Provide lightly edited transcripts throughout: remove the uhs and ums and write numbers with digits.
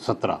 17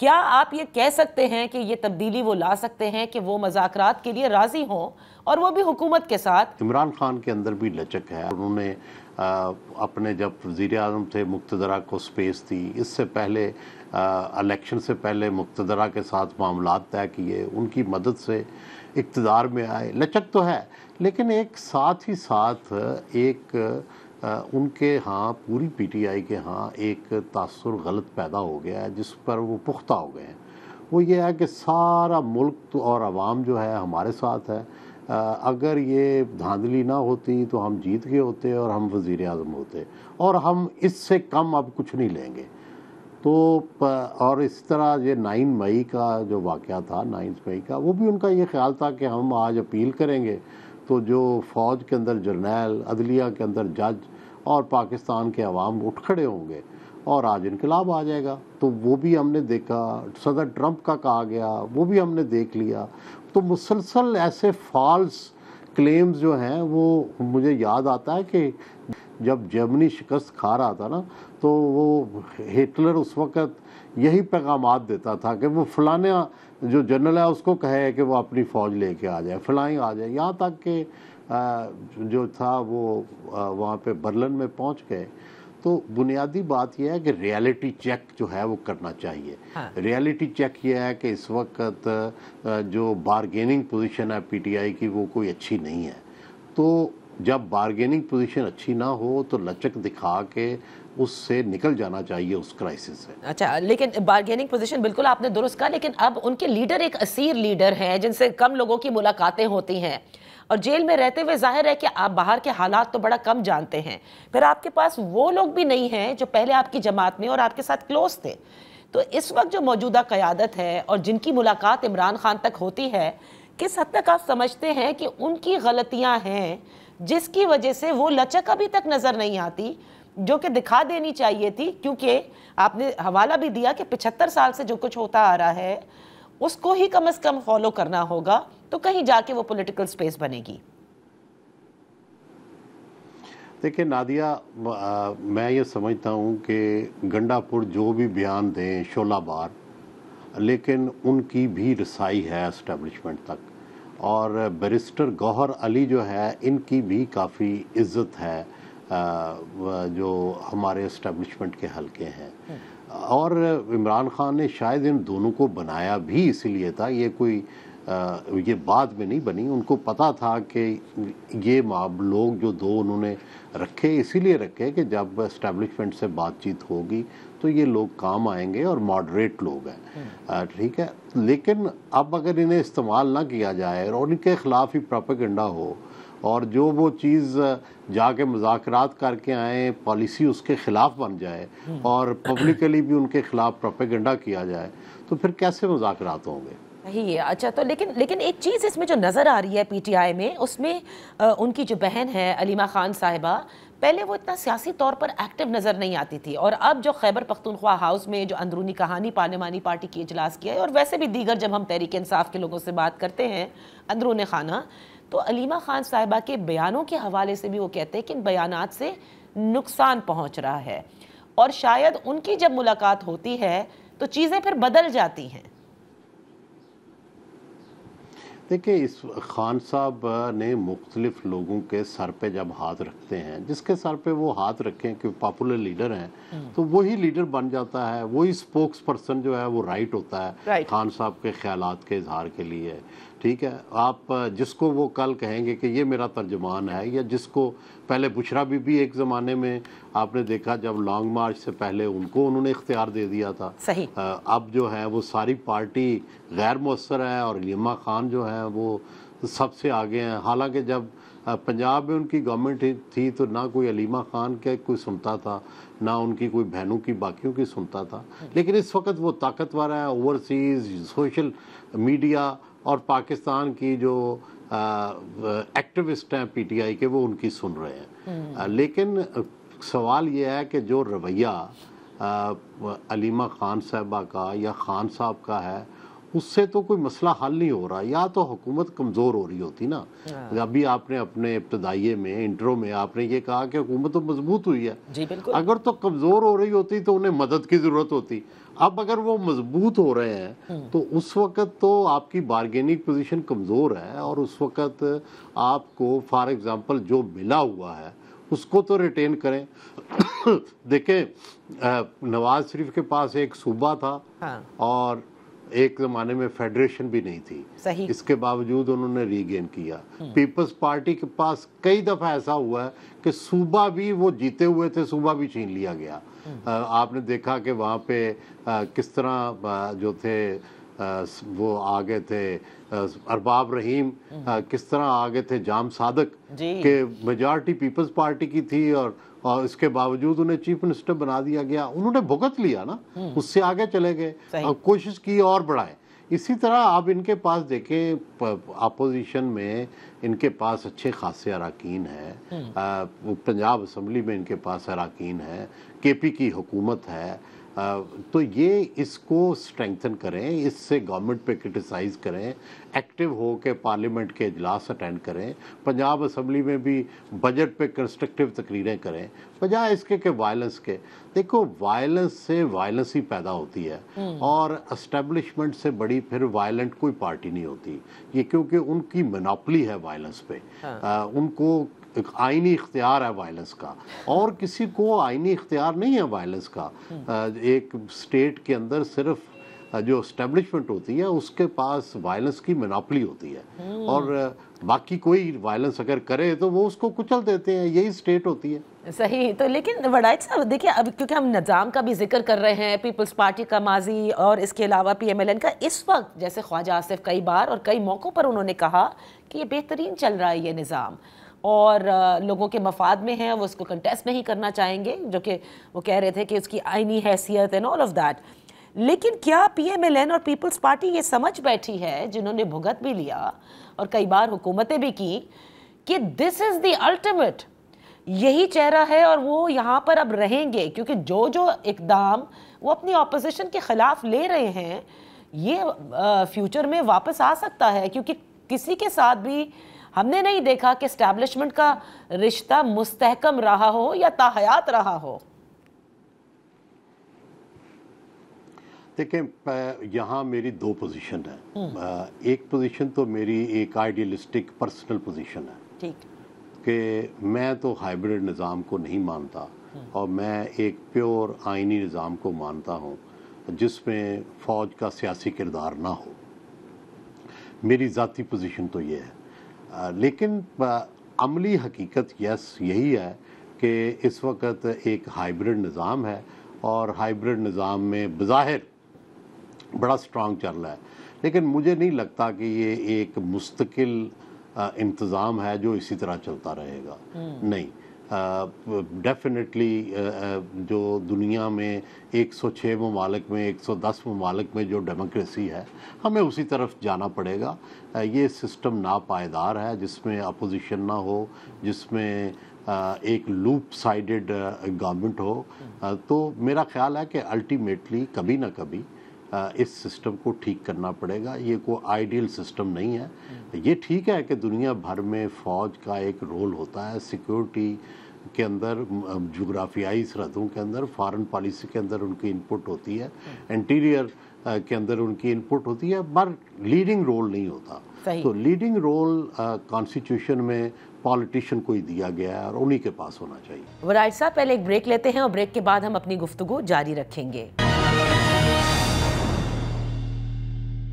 کیا آپ یہ کہہ سکتے ہیں کہ یہ تبدیلی وہ لا سکتے ہیں کہ وہ مذاکرات کے لیے راضی ہوں اور وہ بھی حکومت کے ساتھ؟ عمران خان کے اندر بھی لچک ہے. انہوں نے اپنے جب وزیر اعظم تھے مقتدرہ کو سپیس دی. اس سے پہلے الیکشن سے پہلے مقتدرہ کے ساتھ معاملات طے کیے, ان کی مدد سے اقتدار میں آئے. لچک تو ہے, لیکن ایک ساتھ ہی ساتھ ایک ان کے ہاں پوری پی ٹی آئی کے ہاں ایک تاثر غلط پیدا ہو گیا ہے جس پر وہ پختہ ہو گئے ہیں. وہ یہ ہے کہ سارا ملک اور عوام جو ہے ہمارے ساتھ ہے. اگر یہ دھاندلی نہ ہوتی تو ہم جیت گئے ہوتے اور ہم وزیر اعظم ہوتے, اور ہم اس سے کم اب کچھ نہیں لیں گے. تو اور اس طرح یہ 9 مئی کا جو واقعہ تھا, 9 مئی کا, وہ بھی ان کا یہ خیال تھا کہ ہم آج اپیل کریں گے تو جو فوج کے اندر جرنیل, عدلیہ کے اندر جج اور پاکستان کے عوام اٹھ کھڑے ہوں گے اور آج انقلاب آ جائے گا. تو وہ بھی ہم نے دیکھا, صدر ٹرمپ کا کہا گیا, وہ بھی ہم نے دیکھ لیا. تو مسلسل ایسے فالس کلیمز جو ہیں, وہ مجھے یاد آتا ہے کہ جب جرمنی شکست کھا رہا تھا نا, تو وہ ہٹلر اس وقت یہی پیغامات دیتا تھا کہ وہ فلانا جو جنرل ہے اس کو کہے کہ وہ اپنی فوج لے کے آ جائے, فلائیں آ جائے, یہاں تک کہ جو تھا وہ وہاں پہ برلن میں پہنچ گئے. تو بنیادی بات یہ ہے کہ ریالٹی چیک جو ہے وہ کرنا چاہیے. ریالٹی چیک یہ ہے کہ اس وقت جو بارگیننگ پوزیشن ہے پی ٹی آئی کی وہ کوئی اچھی نہیں ہے. تو جب بارگیننگ پوزیشن اچھی نہ ہو تو لچک دکھا کے اس سے نکل جانا چاہیے, اس کرائسس سے. اچھا, لیکن بارگیننگ پوزیشن بالکل آپ نے درست کہا, لیکن اب ان کے لیڈر ایک اسیر لیڈر ہیں جن سے کم لوگوں کی ملاقاتیں ہوتی ہیں, اور جیل میں رہتے ہوئے ظاہر ہے کہ آپ باہر کے حالات تو بڑا کم جانتے ہیں. پھر آپ کے پاس وہ لوگ بھی نہیں ہیں جو پہلے آپ کی جماعت میں اور آپ کے ساتھ کلوز تھے. تو اس وقت جو موجودہ قیادت ہے اور جن کی ملاقات عمران خان تک ہوتی ہے, کس حد تک آپ سمجھتے ہیں کہ ان کی غلطیاں ہیں جس کی وجہ سے وہ لچک ابھی تک نظر نہیں آتی جو کہ دکھا دینی چاہیے تھی؟ کیونکہ آپ نے حوالہ بھی دیا کہ 75 سال سے جو کچھ ہوتا آ رہا ہے اس کو ہی کم از کم فالو کرنا ہوگا, تو کہیں جا کے وہ پولیٹیکل سپیس بنے گی. دیکھیں نادیہ, میں یہ سمجھتا ہوں کہ گنڈا پور جو بھی بیان دیں شعلہ بار, لیکن ان کی بھی رسائی ہے اسٹیبلشمنٹ تک. اور بیرسٹر گوہر علی جو ہے, ان کی بھی کافی عزت ہے جو ہمارے اسٹیبلشمنٹ کے حلقے ہیں. اور عمران خان نے شاید ان دونوں کو بنایا بھی اسی لیے تھا, یہ کوئی یہ بعد میں نہیں بنی. ان کو پتا تھا کہ یہ لوگ جو دو انہوں نے رکھے اسی لیے رکھے کہ جب اسٹیبلشمنٹ سے بات چیت ہوگی تو یہ لوگ کام آئیں گے اور ماڈریٹ لوگ ہیں, ٹھیک ہے. لیکن اب اگر انہیں استعمال نہ کیا جائے اور ان کے خلاف ہی پروپیگنڈا ہو, اور جو وہ چیز جا کے مذاکرات کر کے آئیں پالیسی اس کے خلاف بن جائے اور پبلکلی بھی ان کے خلاف پروپیگنڈا کیا جائے, تو پھر کیسے مذاکرات ہوں گے؟ صحیح ہے. اچھا, تو لیکن ایک چیز اس میں جو نظر آ رہی ہے پی ٹی آئی میں, اس میں ان کی جو بہن ہے علیمہ خان صاحبہ, پہلے وہ اتنا سیاسی طور پر ایکٹیو نظر نہیں آتی تھی, اور اب جو خیبر پختونخوا ہاؤس میں جو اندرونی کہانی پارلیمانی پارٹی کی اجلاس کیا ہے, اور ویسے بھی دیگر جب ہم تحریک انصاف کے لوگوں سے بات کرتے ہیں اندرون خانہ, تو علیمہ خان صاحبہ کے بیانوں کے حوالے سے بھی وہ کہتے ہیں کہ ان بیانات سے نقصان پہنچ رہا ہے, اور شاید ان کی جب ملاقات ہوتی ہے تو چیزیں پھر بدل جاتی ہیں. دیکھیں, اس خان صاحب نے مختلف لوگوں کے سر پہ جب ہاتھ رکھتے ہیں, جس کے سر پہ وہ ہاتھ رکھیں کہ پاپولر لیڈر ہیں, تو وہی لیڈر بن جاتا ہے, وہی سپوکس پرسن جو ہے وہ رائٹ ہوتا ہے خان صاحب کے خیالات کے اظہار کے لیے. ٹھیک ہے, آپ جس کو وہ کل کہیں گے کہ یہ میرا ترجمان ہے, یا جس کو پہلے بشرا بی بی ایک زمانے میں آپ نے دیکھا جب لانگ مارچ سے پہلے ان کو انہوں نے اختیار دے دیا تھا, اب جو ہے وہ ساری پارٹی غیر مؤثر ہے اور علیمہ خان جو ہیں وہ سب سے آگے ہیں. حالانکہ جب پنجاب میں ان کی گورنمنٹ تھی تو نہ کوئی علیمہ خان کے کوئی سنتا تھا, نہ ان کی کوئی بہنوں کی باقیوں کی سنتا تھا. لیکن اس وقت وہ طاقتور ہے, اوورسیز سوشل میڈیا اور پاکستان کی جو ایکٹیوسٹ ہیں پی ٹی آئی کے, وہ ان کی سن رہے ہیں. لیکن سوال یہ ہے کہ جو رویہ علیمہ خان صاحبہ کا یا خان صاحب کا ہے, اس سے تو کوئی مسئلہ حل نہیں ہو رہا. یا تو حکومت کمزور ہو رہی ہوتی نا. ابھی آپ نے اپنے ابتدائیے میں انٹرو میں آپ نے یہ کہا کہ حکومت تو مضبوط ہوئی ہے. جی بالکل. اگر تو کمزور ہو رہی ہوتی تو انہیں مدد کی ضرورت ہوتی. اب اگر وہ مضبوط ہو رہے ہیں تو اس وقت تو آپ کی بارگیننگ پوزیشن کمزور ہے, اور اس وقت آپ کو فار ایگزامپل جو ملا ہوا ہے اس کو تو ریٹین کریں. دیکھیں نواز شریف کے پاس ایک صوبہ تھا اور ایک زمانے میں فیڈریشن بھی نہیں تھی, اس کے باوجود انہوں نے ری گین کیا. پیپلز پارٹی کے پاس کئی دفعہ ایسا ہوا ہے کہ صوبہ بھی وہ جیتے ہوئے تھے, صوبہ بھی چھین لیا گیا. آپ نے دیکھا کہ وہاں پہ کس طرح جو تھے وہ آگے تھے ارباب رحیم, کس طرح آگے تھے جام صادق, کہ میجارٹی پیپلز پارٹی کی تھی اور اس کے باوجود انہیں چیف منسٹر بنا دیا گیا. انہوں نے بھگت لیا نا, اس سے آگے چلے گئے, کوشش کی اور بڑھائے. اسی طرح آپ ان کے پاس دیکھیں اپوزیشن میں ان کے پاس اچھے خاصے اراکین ہیں, پنجاب اسمبلی میں ان کے پاس اراکین ہیں, کے پی کی حکومت ہے. تو یہ اس کو سٹرینگتھن کریں, اس سے گورنمنٹ پہ کرٹیسائز کریں, ایکٹیو ہو کے پارلیمنٹ کے اجلاس اٹینڈ کریں, پنجاب اسمبلی میں بھی بجٹ پہ کنسٹرکٹیو تقریریں کریں, بجائے اس کے کہ وائلنس کے. دیکھو وائلنس سے وائلنس ہی پیدا ہوتی ہے, اور اسٹیبلشمنٹ سے بڑی پھر وائلنٹ کوئی پارٹی نہیں ہوتی. یہ کیونکہ ان کی منوپلی ہے وائلنس پہ, ان کو ایک آئینی اختیار ہے وائلنس کا, اور کسی کو آئینی اختیار نہیں ہے وائلنس کا. ایک سٹیٹ کے اندر صرف جو اسٹیبلشمنٹ ہوتی ہے اس کے پاس وائلنس کی منوپلی ہوتی ہے, اور باقی کوئی وائلنس اگر کرے تو وہ اس کو کچل دیتے ہیں. یہی سٹیٹ ہوتی ہے. صحیح. تو لیکن وڈائچ صاحب دیکھیں, اب کیونکہ ہم نظام کا بھی ذکر کر رہے ہیں, پیپلز پارٹی کا ماضی اور اس کے علاوہ پی ایم ایل این کا اس وقت, جیسے خواجہ آصف کئی بار اور کئی موقعوں پر انہوں نے کہا کہ یہ بہترین چل رہا ہے یہ نظام, اور لوگوں کے مفاد میں ہیں, وہ اس کو کنٹیسٹ نہیں کرنا چاہیں گے, جو کہ وہ کہہ رہے تھے کہ اس کی آئینی حیثیت اینڈ آل آف دیٹ. لیکن کیا پی ایم ایل این اور پیپلز پارٹی یہ سمجھ بیٹھی ہے, جنہوں نے بھگت بھی لیا اور کئی بار حکومتیں بھی کی, کہ دس از دی الٹیمیٹ, یہی چہرہ ہے اور وہ یہاں پر اب رہیں گے, کیونکہ جو اقدام وہ اپنی اپوزیشن کے خلاف لے رہے ہیں یہ فیوچر میں واپس آ سکتا ہے, کیونکہ کسی کے ساتھ بھی ہم نے نہیں دیکھا کہ اسٹیبلشمنٹ کا رشتہ مستحکم رہا ہو یا تاحیات رہا ہو. دیکھیں یہاں میری دو پوزیشن ہیں. ایک پوزیشن تو میری ایک آئیڈیلسٹک پرسنل پوزیشن ہے, ٹھیک, کہ میں تو ہائبرڈ نظام کو نہیں مانتا, اور میں ایک پیور آئینی نظام کو مانتا ہوں جس میں فوج کا سیاسی کردار نہ ہو. میری ذاتی پوزیشن تو یہ ہے. لیکن عملی حقیقت یہی ہے کہ اس وقت ایک ہائبرڈ نظام ہے, اور ہائبرڈ نظام میں بظاہر بڑا سٹرانگ چل رہا ہے, لیکن مجھے نہیں لگتا کہ یہ ایک مستقل انتظام ہے جو اسی طرح چلتا رہے گا. نہیں, ڈیفینیٹلی جو دنیا میں 106 ممالک میں 110 ممالک میں جو ڈیموکریسی ہے, ہمیں اسی طرف جانا پڑے گا. یہ سسٹم ناپائیدار ہے جس میں اپوزیشن نہ ہو, جس میں ایک لوپ سائیڈڈ گورنمنٹ ہو. تو میرا خیال ہے کہ الٹیمیٹلی کبھی نہ کبھی اس سسٹم کو ٹھیک کرنا پڑے گا. یہ کوئی آئیڈیل سسٹم نہیں ہے. یہ ٹھیک ہے کہ دنیا بھر میں فوج کا ایک رول ہوتا ہے, سیکیورٹی کے اندر, جغرافیائی سرحدوں کے اندر, فارن پالیسی کے اندر ان کی انپٹ ہوتی ہے, انٹیریئر کے اندر ان کی انپٹ ہوتی ہے, پر لیڈنگ رول نہیں ہوتا. تو لیڈنگ رول کانسٹیٹیوشن میں پالیٹیشین کو ہی دیا گیا ہے, اور انہی کے پاس ہونا چاہیے. وڈائچ صاحب پہلے ایک بریک لیتے ہیں, اور بریک کے بعد ہم اپنی گفتگو جاری رکھیں گے.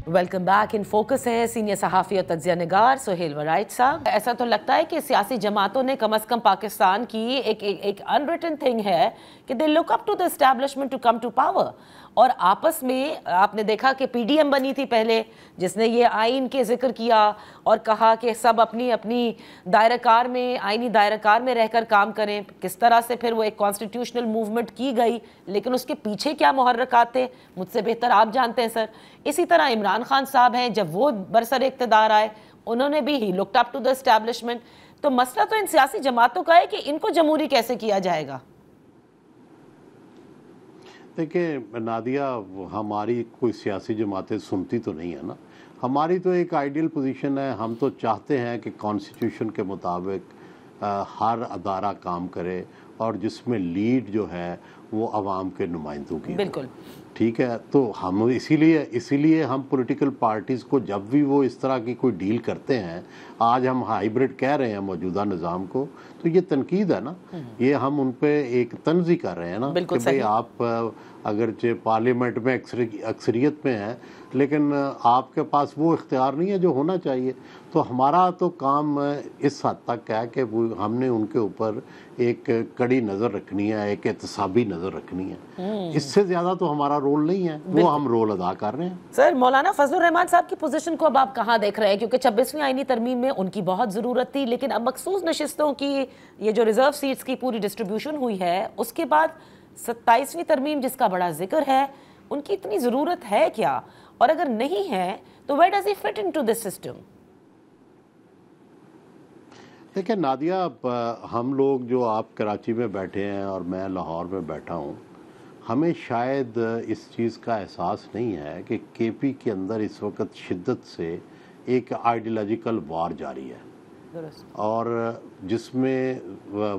Welcome back. ان فوکس ہے سینئر صحافی اور تجزیہ نگار سہیل وڈائچ صاحب. ایسا تو لگتا ہے کہ سیاسی جماعتوں نے کم از کم پاکستان کی ایک انریٹن تھنگ ہے کہ they look up to the establishment to come to power, اور آپس میں آپ نے دیکھا کہ پی ڈی ایم بنی تھی پہلے, جس نے یہ آئین کے ذکر کیا اور کہا کہ سب اپنی اپنی دائرہ کار میں, آئینی دائرہ کار میں رہ کر کام کریں. کس طرح سے پھر وہ ایک کانسٹیٹیوشنل موومنٹ کی گئی, لیکن اس کے پیچھے کیا محرکات تھے مجھ سے بہتر آپ جانتے ہیں سر. اسی طرح عمران خان صاحب ہیں, جب وہ برسر اقتدار آئے انہوں نے بھی ہی looked up to the establishment. تو مسئلہ تو ان سیاسی جماعتوں کا ہے کہ ان کو جمہوری کیسے کیا جائے گا. دیکھیں نادیہ، ہماری کوئی سیاسی جماعتیں سنتی تو نہیں ہے نا. ہماری تو ایک آئیڈیل پوزیشن ہے. ہم تو چاہتے ہیں کہ کانسٹیٹیوشن کے مطابق ہر ادارہ کام کرے اور جس میں لیڈ جو ہے وہ عوام کے نمائندوں کی. بالکل ٹھیک ہے. تو ہم اسی لیے ہم پولیٹیکل پارٹیز کو جب بھی وہ اس طرح کی کوئی ڈیل کرتے ہیں، آج ہم ہائیبرڈ کہہ رہے ہیں موجودہ نظام کو، تو یہ تنقید ہے نا. یہ ہم ان پہ ایک طنزی کر رہے ہیں نا کہ بھئی آپ اگرچہ پارلیمنٹ میں اکثریت میں ہیں لیکن آپ کے پاس وہ اختیار نہیں ہے جو ہونا چاہیے. تو ہمارا تو کام اس حد تک ہے کہ ہم نے ان کے اوپر ایک کڑی نظر رکھنی ہے، ایک احتسابی نظر رکھنی ہے. اس سے زیادہ تو ہمارا رول نہیں ہے، وہ ہم رول ادا کر رہے ہیں. سر، مولانا فضل الرحمان صاحب کی پوزیشن کو اب آپ کہاں دیکھ رہے ہیں؟ کیونکہ 26ویں آئینی ترمیم میں ان کی بہت ضرورت تھی، لیکن اب مخصوص نشستوں کی یہ جو ریزرو سیٹس کی پوری ڈسٹریبیوشن ہوئی ہے، اس کے بعد 27ویں ترمیم جس کا بڑا ذکر ہے، ان کی اتنی ضرورت ہے کیا؟ اور اگر نہیں ہے تو where does he fit into this system؟ دیکھیں نادیہ، ہم لوگ جو آپ کراچی میں بیٹھے ہیں اور میں لاہور میں بیٹھا ہوں، ہمیں شاید اس چیز کا احساس نہیں ہے کہ کے پی کے اندر اس وقت شدت سے ایک آئیڈیالوجیکل وار جاری ہے، اور جس میں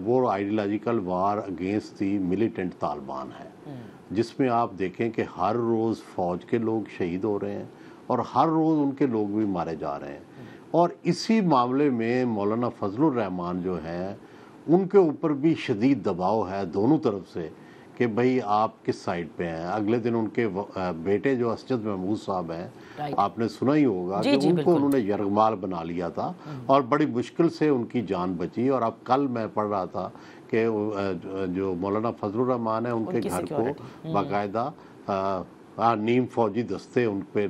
وہ ideological war against the militant Taliban ہے، جس میں آپ دیکھیں کہ ہر روز فوج کے لوگ شہید ہو رہے ہیں اور ہر روز ان کے لوگ بھی مارے جا رہے ہیں. اور اسی معاملے میں مولانا فضل الرحمان جو ہیں ان کے اوپر بھی شدید دباؤ ہے دونوں طرف سے کہ بھئی آپ کس سائڈ پہ ہیں. اگلے دن ان کے بیٹے جو اسجد محمود صاحب ہیں، آپ نے سنا ہی ہوگا کہ ان کو انہوں نے یرغمال بنا لیا تھا اور بڑی مشکل سے ان کی جان بچی. اور اب کل میں پڑھ رہا تھا کہ جو مولانا فضل الرحمان ہیں ان کے گھر کو باقاعدہ نیم فوجی دستے ان پہ.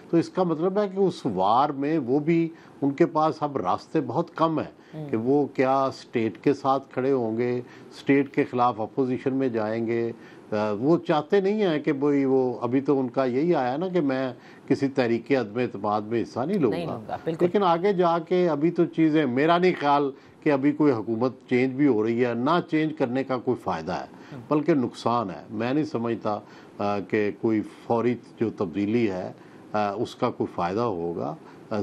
تو اس کا مطلب ہے کہ اس وار میں وہ بھی ان کے پاس اب راستے بہت کم ہیں کہ وہ کیا اسٹیٹ کے ساتھ کھڑے ہوں گے، اسٹیٹ کے خلاف اپوزیشن میں جائیں گے. وہ چاہتے نہیں ہیں کہ بھئی وہ ابھی تو ان کا یہی آیا نا کہ میں کسی تحریک عدم اعتماد میں حصہ نہیں لوں گا، لیکن آگے جا کے ابھی تو چیزیں، میرا نہیں خیال کہ ابھی کوئی حکومت چینج بھی ہو رہی ہے، نہ چینج کرنے کا کوئی فائدہ ہے بلکہ نقصان ہے. میں نہیں سمجھتا کہ کوئی فوری جو تبدیلی ہے اس کا کوئی فائدہ ہوگا،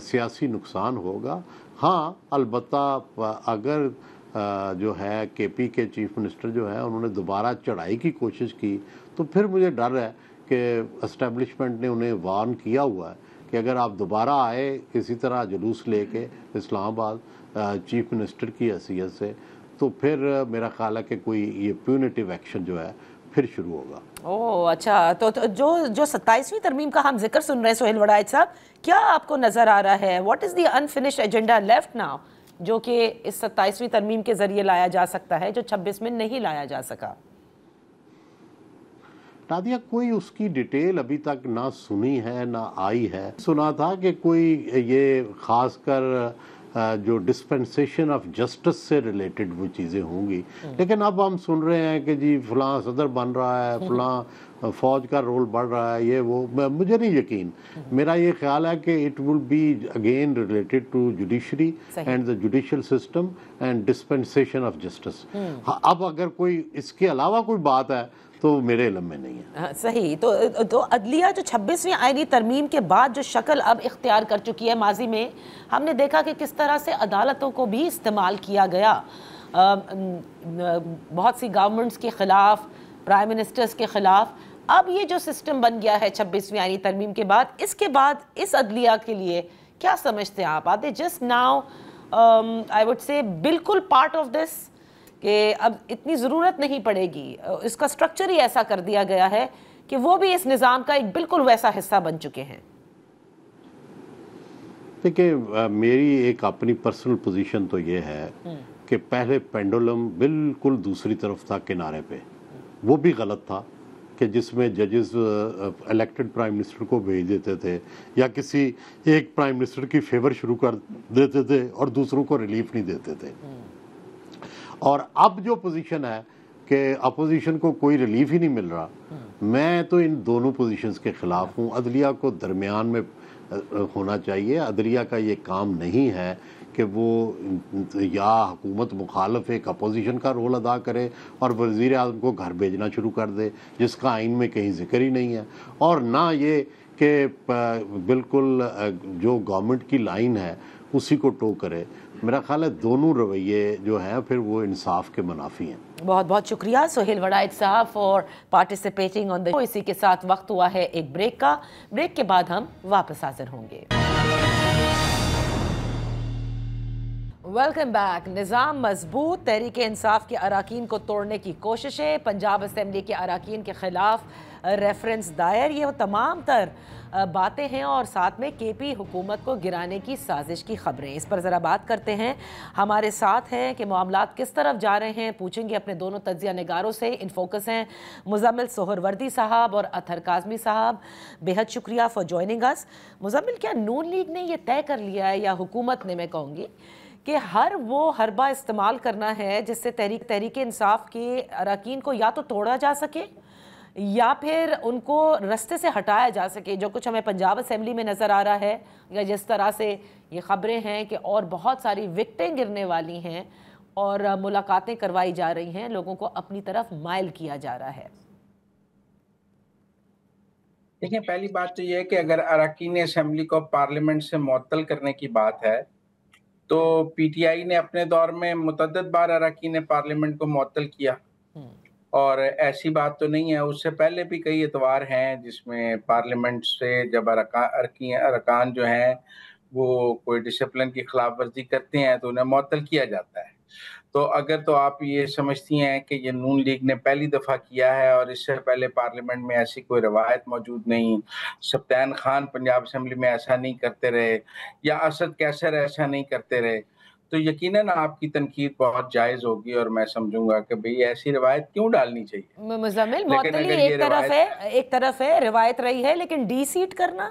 سیاسی نقصان ہوگا. ہاں البتہ اگر جو ہے کے پی کے چیف منسٹر جو ہیں انہوں نے دوبارہ چڑھائی کی کوشش کی تو پھر مجھے ڈر ہے کہ اسٹیبلشمنٹ نے انہیں وارن کیا ہوا ہے کہ اگر آپ دوبارہ آئے کسی طرح جلوس لے کے اسلام آباد چیف منسٹر کی حیثیت سے، تو پھر میرا خیال ہے کہ کوئی یہ پیونیٹیو ایکشن جو ہے پھر شروع ہوگا. اوہ اچھا، تو جو 27ویں ترمیم کا ہم ذکر سن رہے ہیں سہیل وڑائچ صاحب، کیا آپ کو نظر آ رہا ہے what is the unfinished agenda left now جو کہ اس 27ویں ترمیم کے ذریعے لایا جا سکتا ہے جو 26 میں نہیں لایا جا سکا؟ نادیہ، کوئی اس کی ڈیٹیل ابھی تک نہ سنی ہے نہ آئی ہے. سنا تھا کہ کوئی یہ خاص کر جو ڈسپنسیشن آف جسٹس سے ریلیٹڈ وہ چیزیں ہوں گی، لیکن اب ہم سن رہے ہیں کہ جی فلاں صدر بن رہا ہے، فلاں فوج کا رول بڑھ رہا ہے، یہ وہ. مجھے نہیں یقین. میرا یہ خیال ہے کہ it will be again related to judiciary and the judicial system and dispensation of justice. اب اگر کوئی اس کے علاوہ کوئی بات ہے تو میرے علم میں نہیں ہے. صحیح. تو عدلیہ جو 26ویں آئینی ترمیم کے بعد جو شکل اب اختیار کر چکی ہے، ماضی میں ہم نے دیکھا کہ کس طرح سے عدالتوں کو بھی استعمال کیا گیا بہت سی گورنمنٹس کے خلاف، پرائم منسٹرز کے خلاف. اب یہ جو سسٹم بن گیا ہے 26ویں آئینی ترمیم کے بعد، اس کے بعد اس عدلیہ کے لیے کیا سمجھتے ہیں آپ؟ آتے just now I would say بالکل پارٹ آف دس کہ اب اتنی ضرورت نہیں پڑے گی، اس کا سٹرکچر ہی ایسا کر دیا گیا ہے کہ وہ بھی اس نظام کا ایک بالکل ویسا حصہ بن چکے ہیں؟ دیکھیں میری ایک اپنی پرسنل پوزیشن تو یہ ہے کہ پہلے پینڈولم بالکل دوسری طرف تھا، کنارے پہ. وہ بھی غلط تھا کہ جس میں ججز الیکٹڈ پرائم منسٹر کو بھیج دیتے تھے یا کسی ایک پرائم منسٹر کی فیور شروع کر دیتے تھے اور دوسروں کو ریلیف نہیں دیتے تھے. اور اب جو پوزیشن ہے کہ اپوزیشن کو کوئی ریلیف ہی نہیں مل رہا، میں تو ان دونوں پوزیشنز کے خلاف ہوں. عدلیہ کو درمیان میں ہونا چاہیے. عدلیہ کا یہ کام نہیں ہے کہ وہ یا حکومت مخالف ایک اپوزیشن کا رول ادا کرے اور وزیر اعظم کو گھر بھیجنا شروع کر دے، جس کا آئین میں کہیں ذکر ہی نہیں ہے، اور نہ یہ کہ بالکل جو گورنمنٹ کی لائن ہے اسی کو ٹو کرے۔ میرا خیال ہے دونوں رویے جو ہیں پھر وہ انصاف کے منافی ہیں۔ بہت بہت شکریہ سہیل وڑائچ صاحب فار پارٹیسپیٹنگ آن دا۔ اسی کے ساتھ وقت ہوا ہے ایک بریک کا، بریک کے بعد ہم واپس حاضر ہوں گے۔ Welcome back. نظام مضبوط، تحریک انصاف کے اراکین کو توڑنے کی کوششیں، پنجاب اسمبلی کے اراکین کے خلاف ریفرنس دائر، یہ وہ تمام تر باتیں ہیں اور ساتھ میں کے پی حکومت کو گرانے کی سازش کی خبریں۔ اس پر ذرا بات کرتے ہیں، ہمارے ساتھ ہیں کہ معاملات کس طرف جا رہے ہیں، پوچھیں گے اپنے دونوں تجزیہ نگاروں سے۔ ان فوکس ہیں مزمل سہروردی صاحب اور اطہر کاظمی صاحب، بے حد شکریہ فار جوائننگ اس۔ مزمل، کیا نون لیگ نے یہ طے کر لیا ہے، یا حکومت نے، میں کہوں گی، کہ ہر وہ حربہ استعمال کرنا ہے جس سے تحریک انصاف کے اراکین کو یا تو توڑا جا سکے یا پھر ان کو رستے سے ہٹایا جا سکے؟ جو کچھ ہمیں پنجاب اسمبلی میں نظر آ رہا ہے، یا جس طرح سے یہ خبریں ہیں کہ اور بہت ساری وکٹیں گرنے والی ہیں اور ملاقاتیں کروائی جا رہی ہیں، لوگوں کو اپنی طرف مائل کیا جا رہا ہے۔ دیکھیں، پہلی بات تو یہ ہے کہ اگر اراکین اسمبلی کو پارلیمنٹ سے معطل کرنے کی بات ہے تو پی ٹی آئی نے اپنے دور میں متعدد بار اراکین پارلیمنٹ کو معطل کیا، اور ایسی بات تو نہیں ہے، اس سے پہلے بھی کئی اتوار ہیں جس میں پارلیمنٹ سے جب ارکان جو ہیں وہ کوئی ڈسپلن کی خلاف ورزی کرتے ہیں تو انہیں معطل کیا جاتا ہے۔ تو اگر تو آپ یہ سمجھتی ہیں کہ یہ نون لیگ نے پہلی دفعہ کیا ہے اور اس سے پہلے پارلیمنٹ میں ایسی کوئی روایت موجود نہیں، سبطین خان پنجاب اسمبلی میں ایسا نہیں کرتے رہے، یا اسد کیسر ایسا نہیں کرتے رہے، تو یقیناً آپ کی تنقید بہت جائز ہوگی، اور میں سمجھوں گا کہ بھئی ایسی روایت کیوں ڈالنی چاہیے۔ مزمل، معطلی ایک طرف ہے، روایت رہی ہے، لیکن ڈی سیٹ کرنا؟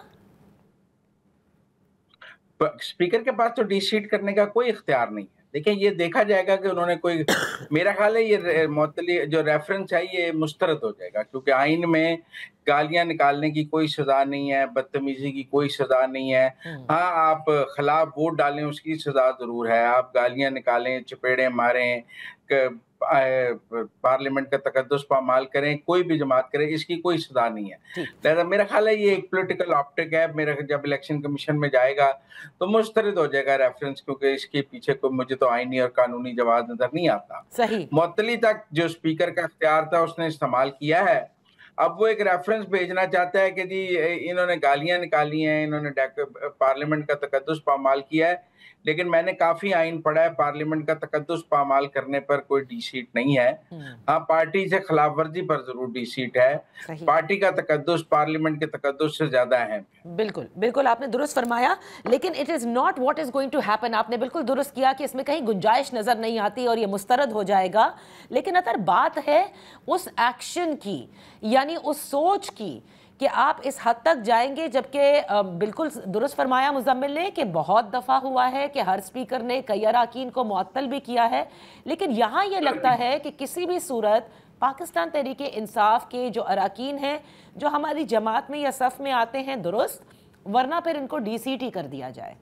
اسپیکر کے پاس تو ڈی سیٹ کرنے کا کوئی اختیار نہیں ہے۔ دیکھیں، یہ دیکھا جائے گا کہ انہوں نے کوئی، میرا خیال ہے یہ معطلی جو ریفرنس ہے یہ مسترد ہو جائے گا، کیونکہ آئین میں گالیاں نکالنے کی کوئی سزا نہیں ہے، بدتمیزی کی کوئی سزا نہیں ہے۔ ہاں، آپ خلاف ووٹ ڈالیں اس کی سزا ضرور ہے، آپ گالیاں نکالیں، چپیڑیں ماریں، پارلیمنٹ کا تقدس پامال کریں، کوئی بھی جماعت کرے، اس کی کوئی سزا نہیں ہے۔ لہذا میرا خیال ہے یہ ایک پولیٹیکل آپٹک ہے، میرا جب الیکشن کمیشن میں جائے گا تو مسترد ہو جائے گا ریفرنس، کیونکہ اس کے پیچھے کوئی مجھے تو آئینی اور قانونی جواز نظر نہیں آتا۔ صحیح۔ معطلی تک جو اسپیکر کا اختیار تھا اس نے استعمال کیا ہے، اب وہ ایک ریفرنس بھیجنا چاہتا ہے کہ جی انہوں نے گالیاں نکالی ہیں، انہوں نے پارلیمنٹ کا تقدس پامال کیا ہے، لیکن میں نے کافی آئین پڑھا ہے، پارلیمنٹ کا تقدس پامال کرنے پر کوئی ڈی سیٹ نہیں ہے۔ ہاں، پارٹی سے خلاف ورزی پر ضرور ڈی سیٹ ہے، پارٹی کا تقدس پارلیمنٹ کے تقدس سے زیادہ اہم ہے۔ بالکل بالکل، آپ نے درست فرمایا، لیکن it is not what is going to happen. آپ نے بالکل درست کیا کہ اس میں کہیں گنجائش نظر نہیں آتی اور یہ مسترد ہو جائے گا، لیکن اگر بات ہے اس ایکشن کی، یعنی اس سوچ کی کہ آپ اس حد تک جائیں گے، جبکہ بالکل درست فرمایا مزمل نے کہ بہت دفعہ ہوا ہے کہ ہر سپیکر نے کئی اراکین کو معطل بھی کیا ہے، لیکن یہاں یہ لگتا ہے کہ کسی بھی صورت پاکستان تحریک انصاف کے جو اراکین ہیں جو ہماری جماعت میں یا صف میں آتے ہیں درست، ورنہ پھر ان کو ڈی سیٹ ہی کر دیا جائے۔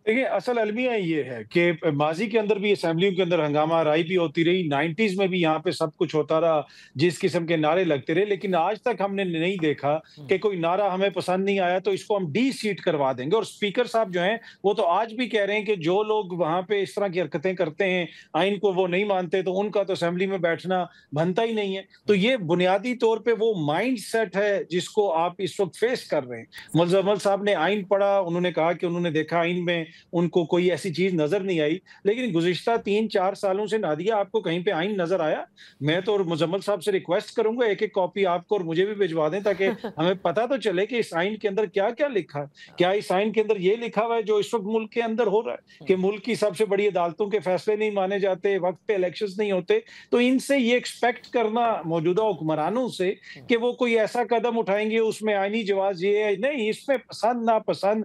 دیکھیں، اصل المیہ یہ ہے کہ ماضی کے اندر بھی اسمبلیوں کے اندر ہنگامہ آرائی بھی ہوتی رہی، 90s میں بھی یہاں پہ سب کچھ ہوتا رہا، جس قسم کے نعرے لگتے رہے، لیکن آج تک ہم نے نہیں دیکھا کہ کوئی نعرہ ہمیں پسند نہیں آیا تو اس کو ہم ڈی سیٹ کروا دیں گے۔ اور اسپیکر صاحب جو ہیں وہ تو آج بھی کہہ رہے ہیں کہ جو لوگ وہاں پہ اس طرح کی حرکتیں کرتے ہیں، آئین کو وہ نہیں مانتے، تو ان کا تو اسمبلی میں بیٹھنا بنتا ہی نہیں ہے۔ تو یہ بنیادی طور پہ وہ مائنڈ سیٹ ہے جس کو آپ اس وقت فیس کر رہے ہیں۔ مزمل صاحب نے آئین پڑھا، انہوں نے کہا کہ انہوں نے دیکھا آئین میں ان کو کوئی ایسی چیز نظر نہیں آئی، لیکن گزشتہ 3-4 سالوں سے نادیہ آپ کو کہیں پہ آئین نظر آیا؟ میں تو مزمل صاحب سے ریکویسٹ کروں گا ایک ایک کاپی آپ کو اور مجھے بھی بھجوا دیں تاکہ ہمیں پتہ تو چلے کہ اس آئین کے اندر کیا کیا لکھا ہے۔ کیا اس آئین کے اندر یہ لکھا ہوا ہے جو اس وقت ملک کے اندر ہو رہا ہے کہ ملک کی سب سے بڑی عدالتوں کے فیصلے نہیں مانے جاتے، وقت پہ الیکشنز نہیں ہوتے؟ تو ان سے یہ ایکسپیکٹ کرنا موجودہ حکمرانوں سے کہ وہ کوئی ایسا قدم اٹھائیں گے اس میں آئینی جواز یہ ہے نہیں، اس میں پسند ناپسند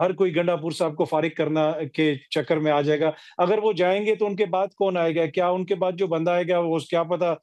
ہر کوئی گنڈاپور صاحب کو فارغ کرنا کے چکر میں آ جائے گا. اگر وہ جائیں گے تو ان کے بعد کون آئے گا؟ کیا ان کے بعد جو بندہ آئے گا وہ کیا پتا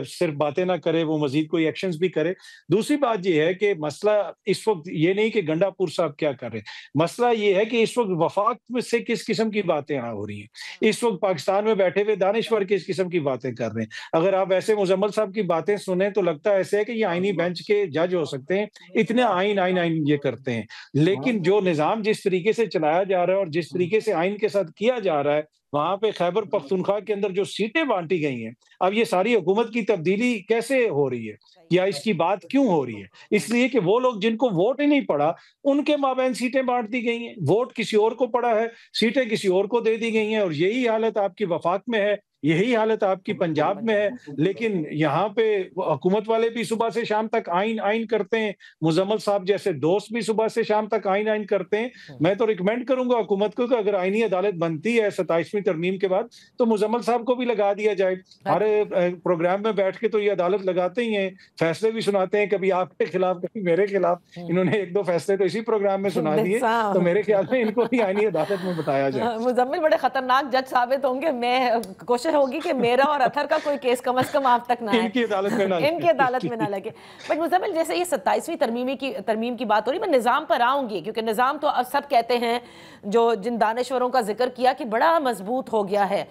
صرف باتیں نہ کرے، وہ مزید کوئی ایکشنز بھی کرے. دوسری بات یہ ہے کہ مسئلہ اس وقت یہ نہیں کہ گنڈاپور صاحب کیا کر رہے ہیں، مسئلہ یہ ہے کہ اس وقت وفاق میں سے کس قسم کی باتیں ہو رہی ہیں. اس وقت پاکستان میں بیٹھے ہوئے دانشور کس قسم کی باتیں کر رہے ہیں. اگر آپ ایسے مزمل صاحب کی باتیں سنیں تو لگتا ہے ایسے ہے کہ یہ آئینی بینچ کے جج ہو سکتے ہیں، اتنے آئین آئین آئین یہ کرتے ہیں. لیکن جو نظام جس طریقے سے چلایا جا رہا ہے اور جس طریقے سے آئین کے ساتھ کیا جا رہا ہے، وہاں پہ خیبر پختونخوا کے اندر جو سیٹیں بانٹی گئی ہیں، اب یہ ساری حکومت کی تبدیلی کیسے ہو رہی ہے یا اس کی بات کیوں ہو رہی ہے؟ اس لیے کہ وہ لوگ جن کو ووٹ ہی نہیں پڑا ان کے مابین سیٹیں بانٹ دی گئی ہیں. ووٹ کسی اور کو پڑا ہے، سیٹیں کسی اور کو دے دی گئی ہیں. اور یہی حالت آپ کی وفاق میں ہے، یہی حالت آپ کی پنجاب میں ہے. لیکن یہاں پہ حکومت والے بھی صبح سے شام تک آئین آئین کرتے ہیں، مزمل صاحب جیسے دوست بھی صبح سے شام تک آئین آئین کرتے ہیں. میں تو ریکمینڈ کروں گا حکومت کو کہ اگر آئینی عدالت بنتی ہے 27ویں ترمیم کے بعد تو مزمل صاحب کو بھی لگا دیا جائے. ہمارے پروگرام میں بیٹھ کے تو یہ عدالت لگاتے ہی ہیں، فیصلے بھی سناتے ہیں، کبھی آپ کے خلاف کبھی میرے خلاف. انہوں نے 1-2 فیصلے تو اسی پروگرام میں سنا دیے، تو میرے خیال میں ان کو بھی آئینی عدالت میں بتایا جائے. مزمل بڑے خطرناک جج ثابت ہوں گے. میں کوشش ہوگی کہ میرا اور اطہر کا کوئی کیس کم از کم آپ تک نہ آئے، ان کی عدالت میں نہ لگے. بٹ مزمل جیسے یہ 27ویں ترمیم کی بات ہو رہی ہے، میں نظام پر آؤں گی کیونکہ نظام تو اب سب کہتے ہیں جو جن دانشوروں کا ذکر کیا کہ بڑا مضبوط ہو گیا ہے.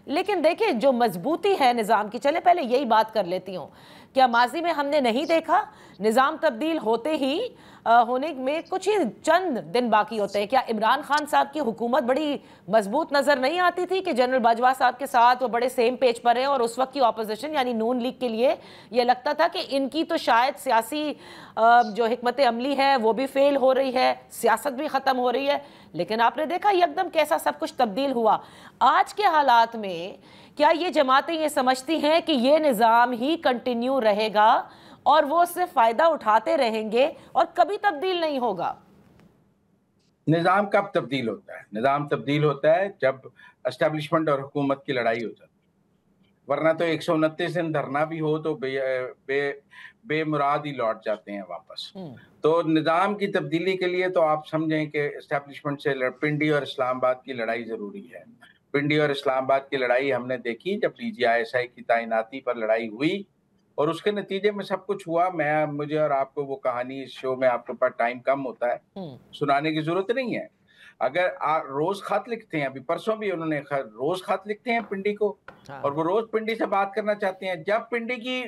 لیکن دیکھیں جو مضبوطی ہے نظام کی، چلے پہلے یہی بات کر لیتی ہوں، کیا ماضی میں ہم نے نہیں دیکھا نظام تبدیل ہوتے ہی ہونے میں کچھ ہی چند دن باقی ہوتے ہیں؟ کیا عمران خان صاحب کی حکومت بڑی مضبوط نظر نہیں آتی تھی کہ جنرل باجوہ صاحب کے ساتھ وہ بڑے سیم پیج پر ہیں، اور اس وقت کی اپوزیشن یعنی نون لیگ کے لیے یہ لگتا تھا کہ ان کی تو شاید سیاسی جو حکمت عملی ہے وہ بھی فیل ہو رہی ہے، سیاست بھی ختم ہو رہی ہے. لیکن آپ نے دیکھا یکدم کیسا سب کچھ تبدیل ہوا. آج کے حالات میں کیا یہ جماعتیں یہ سمجھتی ہیں کہ یہ نظام ہی کنٹینیو رہے گا اور وہ اس سے فائدہ اٹھاتے رہیں گے اور کبھی تبدیل نہیں ہوگا؟ نظام کب تبدیل ہوتا ہے؟ نظام تبدیل ہوتا ہے جب اسٹیبلشمنٹ اور حکومت کی لڑائی ہو جاتی ہے، ورنہ تو 129 دن دھرنا بھی ہو تو بے مراد ہی لوٹ جاتے ہیں واپس. تو نظام کی تبدیلی کے لیے تو آپ سمجھیں کہ اسٹیبلشمنٹ سے پنڈی اور اسلام آباد کی لڑائی ضروری ہے. پنڈی اور اسلام آباد کی لڑائی ہم نے دیکھی جب PGI کی تعیناتی پر لڑائی ہوئی اور اس کے نتیجے میں سب کچھ ہوا. مجھے اور آپ کو وہ کہانی اس شو میں آپ کے پاس ٹائم کم ہوتا ہے، سنانے کی ضرورت نہیں ہے. اگر روز خط لکھتے ہیں، ابھی پرسوں بھی انہوں نے روز خط لکھتے ہیں پنڈی کو، اور وہ روز پنڈی سے بات کرنا چاہتے ہیں. جب پنڈی کی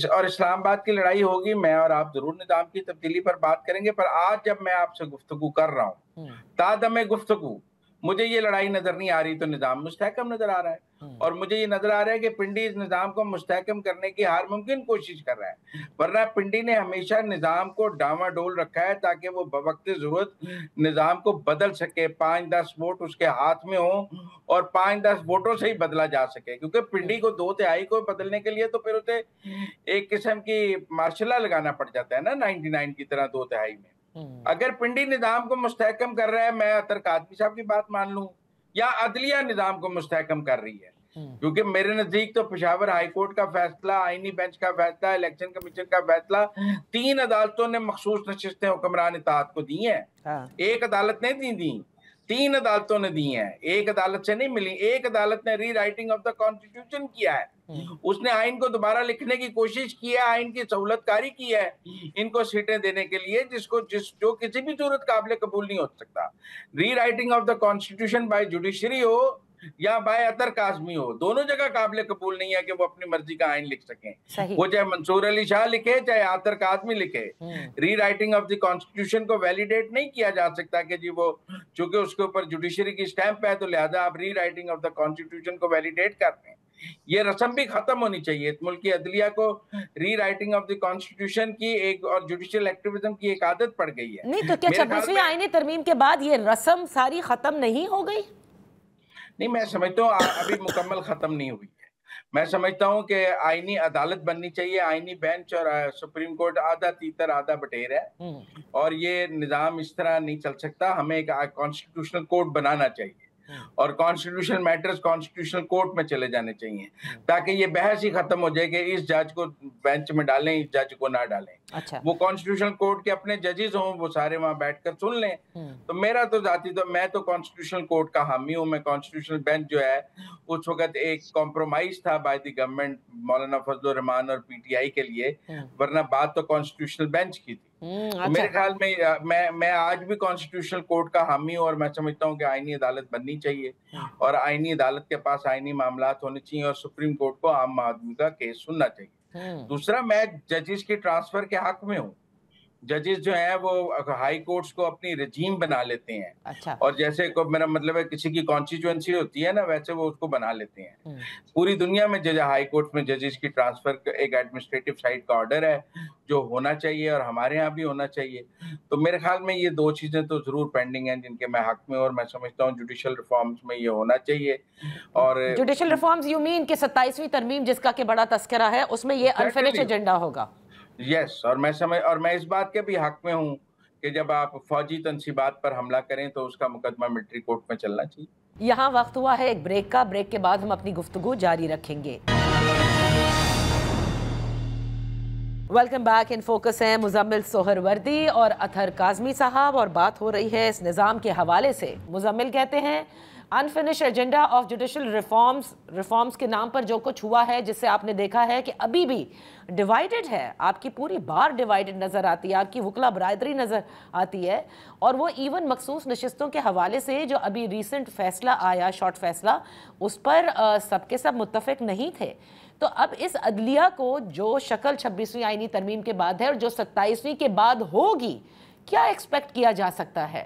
اور اسلام آباد کی لڑائی ہوگی میں اور آپ ضرور نظام کی تبدیلی پر بات کریں گے. پر آج جب میں آپ سے گفتگو کر رہا ہوں، تادم گفتگو مجھے یہ لڑائی نظر نہیں آ رہی تو نظام مستحکم نظر آ رہا ہے. اور مجھے یہ نظر آ رہا ہے کہ پنڈی اس نظام کو مستحکم کرنے کی ہر ممکن کوشش کر رہا ہے. ورنہ پنڈی نے ہمیشہ نظام کو ڈاواں ڈول رکھا ہے تاکہ وہ بوقت ضرورت نظام کو بدل سکے. 5-10 ووٹ اس کے ہاتھ میں ہوں اور 5-10 ووٹوں سے ہی بدلا جا سکے. کیونکہ پنڈی کو 2/3 کو بدلنے کے لیے تو پھر اسے ایک قسم کی مارشلہ لگانا پڑ جاتا ہے نا، 99 کی طرح 2/3 میں. اگر پنڈی نظام کو مستحکم کر رہا ہے، میں اطہر کاظمی صاحب کی بات مان لوں، یا عدلیہ نظام کو مستحکم کر رہی ہے، کیونکہ میرے نزدیک تو پشاور ہائی کورٹ کا فیصلہ، آئینی بینچ کا فیصلہ، الیکشن کمیشن کا فیصلہ، 3 عدالتوں نے مخصوص نشستیں حکمران اطاعت کو دی ہیں. ایک عدالت نے دی 3 عدالتوں نے دی ہیں، ایک عدالت سے نہیں ملی. ایک عدالت نے ری رائٹنگ آف دا کانسٹیٹیوشن کیا ہے، اس نے آئین کو دوبارہ لکھنے کی کوشش کی ہے، آئین کی سہولت کاری کی ہے ان کو سیٹیں دینے کے لیے، جو کسی بھی صورت قابل قبول نہیں ہو سکتا. Rewriting of the constitution by judiciary ہو یا بائی اطہر کاظمی ہو، دونوں جگہ قابل قبول نہیں ہے کہ وہ اپنی مرضی کا آئین لکھ سکیں. وہ چاہے منصور علی شاہ لکھے چاہے اطہر کاظمی لکھے، ری رائٹنگ آف دی کانسٹیٹیوشن کو ویلیڈیٹ نہیں کیا جا سکتا کہ جی وہ چونکہ اس کے اوپر جوڈیشری کی سٹیمپ ہے تو لہذا آپ ری رائٹنگ آف دا کانسٹیٹیوشن کو ویلیڈیٹ کرتے ہیں. یہ رسم بھی ختم ہونی چاہیے. ملک کی عدلیہ کو ری رائٹنگ آف دی کانسٹیٹیوشن کی ایک اور جوڈیشل ایکٹیویزم کی ایک عادت پڑ گئی ہے. نہیں تو کیا 26ویں آئینی ترمیم کے بعد یہ رسم ساری ختم نہیں ہو گئی؟ نہیں، میں سمجھتا ہوں ابھی مکمل ختم نہیں ہوئی ہے. میں سمجھتا ہوں کہ آئینی عدالت بننی چاہیے. آئینی بینچ اور سپریم کورٹ آدھا تیتر آدھا بٹیر ہے، اور یہ نظام اس طرح نہیں چل سکتا. ہمیں ایک کانسٹیٹیوشنل کوڈ بنانا چاہیے. اور کانسٹیٹیوشنل میٹرز کانسٹیٹیوشنل کورٹ میں چلے جانے چاہیے تاکہ یہ بحث ہی ختم ہو جائے کہ اس جج کو بینچ میں ڈالیں اس جج کو نہ ڈالیں. وہ کانسٹیٹیوشنل کورٹ کے اپنے ججز ہوں, وہ سارے وہاں بیٹھ کر سن لیں. تو میرا تو ذاتی تو میں تو کانسٹیٹیوشنل کورٹ کا حامی ہوں. میں کانسٹیٹیوشنل بینچ جو ہے اس وقت ایک کمپرومائز تھا بائی دی گورنمنٹ مولانا فضل الرحمان اور پی ٹی آئی کے لیے, ورنہ بات تو کانسٹیٹیوشنل بینچ کی تھی. میرے خیال میں آج بھی کانسٹیٹیوشنل کورٹ کا حامی ہوں, اور میں سمجھتا ہوں کہ آئینی عدالت بننی چاہیے اور آئینی عدالت کے پاس آئینی معاملات ہونے چاہیے اور سپریم کورٹ کو عام آدمی کا کیس سننا چاہیے. دوسرا, میں ججز کی ٹرانسفر کے حق میں ہوں. ججز جو ہیں وہ ہائی کورٹس کو اپنی رجیم بنا لیتے ہیں, اور جیسے میرا مطلب ہے کسی کی کانسٹیچوئنسی ہوتی ہے نا, ویسے وہ اس کو بنا لیتے ہیں. پوری دنیا میں ہائی کورٹ میں ججز کی ٹرانسفر ایک ایڈمنسٹریٹو سائٹ کا آرڈر ہے جو ہونا چاہیے, اور ہمارے ہاں بھی ہونا چاہیے. تو میرے خیال میں یہ دو چیزیں تو ضرور پینڈنگ ہیں جن کے میں حق میں, اور میں سمجھتا ہوں جوڈیشل ریفارمز میں یہ ہونا چاہیے. اور جوڈیشل ریفارمز یو مین کہ 27ویں ترمیم جس کا کہ بڑا تذکرہ ہے, اس میں یہ انفینش ایجنڈا ہوگا. یس, اور میں اس بات کے بھی حق میں ہوں کہ جب آپ فوجی تنصیبات پر حملہ کریں تو اس کا مقدمہ ملٹری کورٹ میں چلنا چاہیے. یہاں وقت ہوا ہے ایک بریک کا. بریک کے بعد ہم اپنی گفتگو جاری رکھیں گے. Welcome back. ان فوکس ہیں مزمل سہروردی اور اطہر کاظمی صاحب, اور بات ہو رہی ہے اس نظام کے حوالے سے. مزمل کہتے ہیں انفینش ایجنڈا آف جوڈیشل ریفارمز کے نام پر جو کچھ ہوا ہے, جس سے آپ نے دیکھا ہے کہ ابھی بھی ڈیوائیڈڈ ہے, آپ کی پوری بار ڈیوائیڈڈ نظر آتی ہے, آپ کی وکلا برادری نظر آتی ہے, اور وہ ایون مخصوص نشستوں کے حوالے سے جو ابھی ریسنٹ فیصلہ آیا, شارٹ فیصلہ, اس پر سب کے سب متفق نہیں تھے. تو اب اس عدلیہ کو جو شکل 26ویں آئینی ترمیم کے بعد ہے اور جو 27ویں کے بعد ہوگی, کیا ایکسپیکٹ کیا جا سکتا ہے؟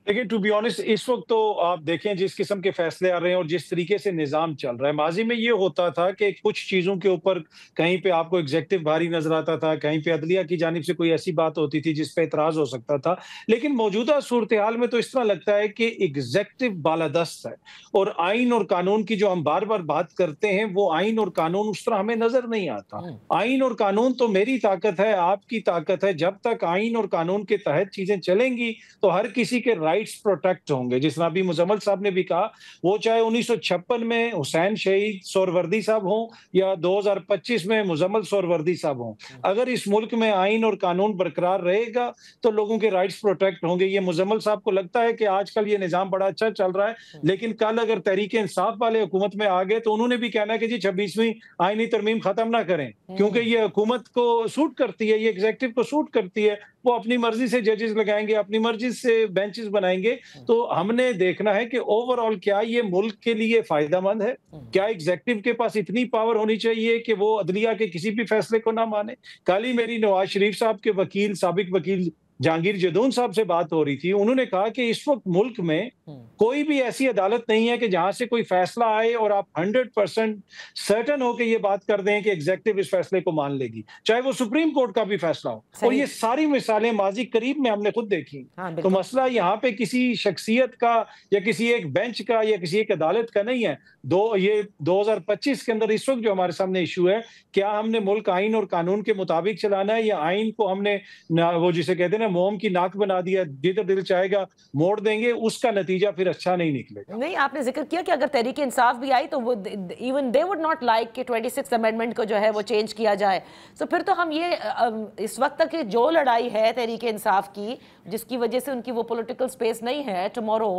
لیکن ٹو بی آنسٹ اس وقت تو آپ دیکھیں جس قسم کے فیصلے آ رہے ہیں اور جس طریقے سے نظام چل رہا ہے. ماضی میں یہ ہوتا تھا کہ کچھ چیزوں کے اوپر کہیں پہ آپ کو ایگزیکٹو بھاری نظر آتا تھا, کہیں پہ عدلیہ کی جانب سے کوئی ایسی بات ہوتی تھی جس پہ اعتراض ہو سکتا تھا. لیکن موجودہ صورتحال میں تو اس طرح لگتا ہے کہ ایگزیکٹو بالادست ہے, اور آئین اور قانون کی جو ہم بار بار بات کرتے ہیں وہ آئین اور قانون اس طرح ہمیں نظر نہیں آتا. آئین اور قانون تو میری طاقت ہے, آپ کی طاقت ہے. جب تک آئین اور قانون کے تحت چیزیں چلیں گی تو ہر کسی کے رائٹس پروٹیکٹ ہوں گے. جس طرح ابھی مزمل صاحب نے بھی کہا, وہ چاہے 1956 میں حسین شہید سہروردی صاحب ہوں یا 2025 میں مزمل سہروردی صاحب ہوں, اگر اس ملک میں آئین اور قانون برقرار رہے گا تو لوگوں کے رائٹس پروٹیکٹ ہوں گے. یہ مزمل صاحب کو لگتا ہے کہ آج کل یہ نظام بڑا اچھا چل رہا ہے, لیکن کل اگر تحریک انصاف والے حکومت میں آ گئے تو انہوں نے بھی کہنا ہے کہ جی 26ویں آئینی ترمیم ختم نہ کریں, کیونکہ یہ حکومت کو سوٹ کرتی ہے, یہ ایگزیکٹو کو سوٹ کرتی ہے. وہ اپنی مرضی سے ججز لگائیں گے, اپنی مرضی سے بینچز بنائیں گے. تو ہم نے دیکھنا ہے کہ اوور آل کیا یہ ملک کے لیے فائدہ مند ہے, کیا ایگزیکٹو کے پاس اتنی پاور ہونی چاہیے کہ وہ عدلیہ کے کسی بھی فیصلے کو نہ مانے. کل ہی میری نواز شریف صاحب کے وکیل, سابق وکیل جہانگیر جدون صاحب سے بات ہو رہی تھی. انہوں نے کہا کہ اس وقت ملک میں کوئی بھی ایسی عدالت نہیں ہے کہ جہاں سے کوئی فیصلہ آئے اور آپ 100% سرٹن ہو کہ یہ بات کر دیں کہ ایگزیکٹو اس فیصلے کو مان لے گی, چاہے وہ سپریم کورٹ کا بھی فیصلہ ہو. اور یہ ساری مثالیں ماضی قریب میں ہم نے خود دیکھی. تو مسئلہ یہاں پہ کسی شخصیت کا یا کسی ایک بینچ کا یا کسی ایک عدالت کا نہیں ہے. یہ 2025 کے اندر اس وقت جو ہمارے سامنے ایشو ہے, کیا ہم نے ملک آئین اور قانون کے مطابق چلانا ہے, یا آئین کو ہم نے وہ جسے کہتے ہیں نا موم کی ناک بنا دیا, جدھر دل چاہے گا موڑ دیں گے, اس کا نتیجہ پھر اچھا نہیں نکلے گا. نہیں, آپ نے ذکر کیا کہ اگر تحریک انصاف بھی آئی تو وہ even they would not like کہ 26 امینڈمنٹ کو جو ہے وہ چینج کیا جائے. تو پھر تو ہم یہ اس وقت تک جو لڑائی ہے تحریک انصاف کی, جس کی وجہ سے ان کی وہ پولیٹیکل سپیس نہیں ہے, tomorrow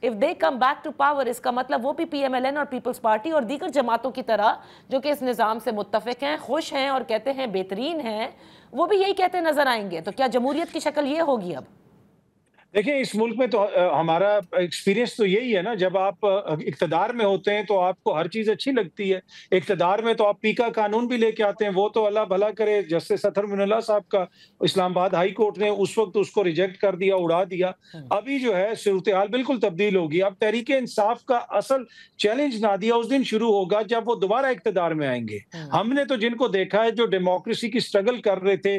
if they come back to power, اس کا مطلب وہ بھی پی ایم ایل این اور پیپلز پارٹی اور دیگر جماعتوں کی طرح جو کہ اس نظام سے متفق ہیں, خوش ہیں اور کہتے ہیں بہترین ہیں, وہ بھی یہی کہتے نظر آئیں گے. تو کیا جمہوریت کی شکل یہ ہوگی اب؟ دیکھیں اس ملک میں تو ہمارا ایکسپیرینس تو یہی ہے نا, جب آپ اقتدار میں ہوتے ہیں تو آپ کو ہر چیز اچھی لگتی ہے. اقتدار میں تو آپ پیکا قانون بھی لے کے آتے ہیں, وہ تو اللہ بھلا کرے جسٹس اطہر من اللہ صاحب کا اسلام آباد ہائی کورٹ نے اس وقت اس کو ریجیکٹ کر دیا, اڑا دیا. ابھی جو ہے صورتحال بالکل تبدیل ہوگی. اب تحریک انصاف کا اصل چیلنج نہ دیا اس دن شروع ہوگا جب وہ دوبارہ اقتدار میں آئیں گے. ہم نے تو جن کو دیکھا ہے جو ڈیموکریسی کی سٹرگل کر رہے تھے,